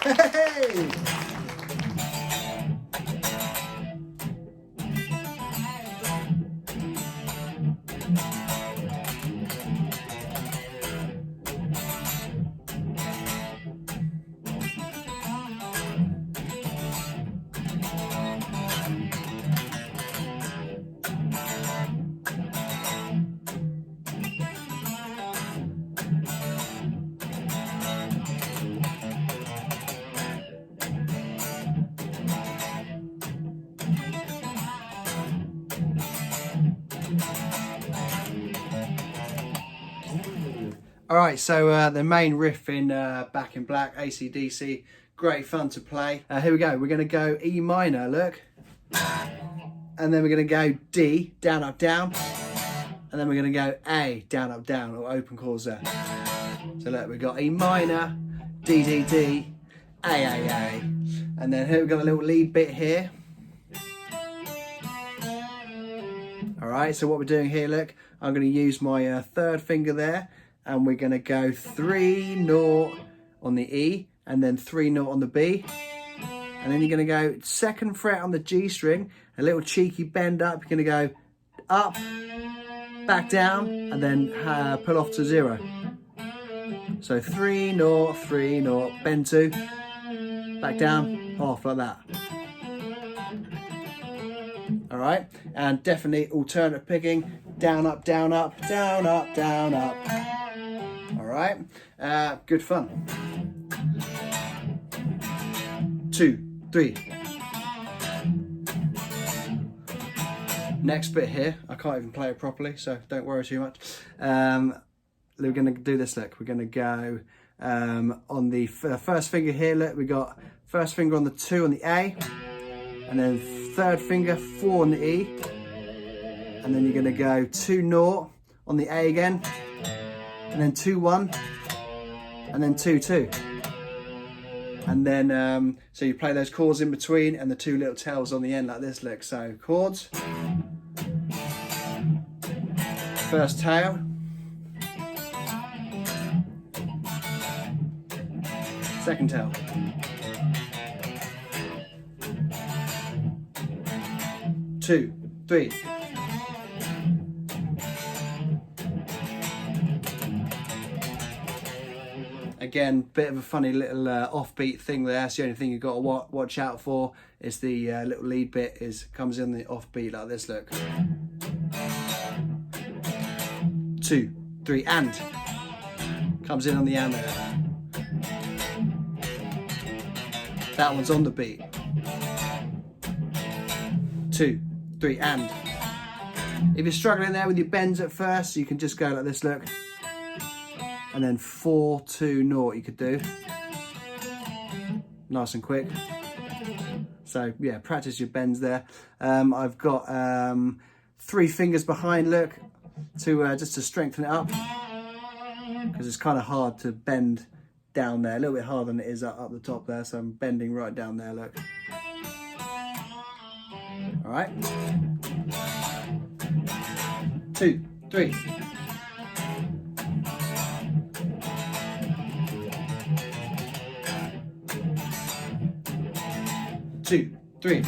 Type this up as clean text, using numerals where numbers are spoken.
Hey! All right, so the main riff in Back in Black, AC/DC, great fun to play. Here we go. We're going to go E minor, look. And then we're going to go D, down, up, down. And then we're going to go A, down, up, down, or open chords there. So look, we've got E minor, D, D, D, A, A, A. And then here we've got a little lead bit here. All right, so what we're doing here, look, I'm going to use my third finger there. And we're going to go 3 0 on the E and then 3 0 on the B. And then you're going to go second fret on the G string, a little cheeky bend up. You're going to go up, back down, and then pull off to 0. So 3 0, 3 0, bend 2, back down, off like that. All right, and definitely alternate picking, down, up, down, up, down, up, down, up. All right, good fun. 2, 3. Next bit here, I can't even play it properly, so don't worry too much. We're going to do this, look. We're going to go on the first finger here, look. We got first finger on the 2 on the A, and then third finger 4 on the E, and then you're going to go 2 0 on the A again, and then 2 1, and then 2 2. And then, so you play those chords in between and the 2 little tails on the end like this, look. So chords, first tail, second tail, two, 3. Again, bit of a funny little offbeat thing there. That's the only thing you've got to watch out for is the little lead bit comes in the offbeat like this, look. 2, 3, and. Comes in on the and there. That one's on the beat. 2, 3, and. If you're struggling there with your bends at first, you can just go like this, look. And then 4, 2, 0 you could do. Nice and quick. So yeah, practice your bends there. I've got 3 fingers behind, look, to just to strengthen it up. Because it's kind of hard to bend down there. A little bit harder than it is up the top there. So I'm bending right down there, look. All right. 2, 3. 2, 3.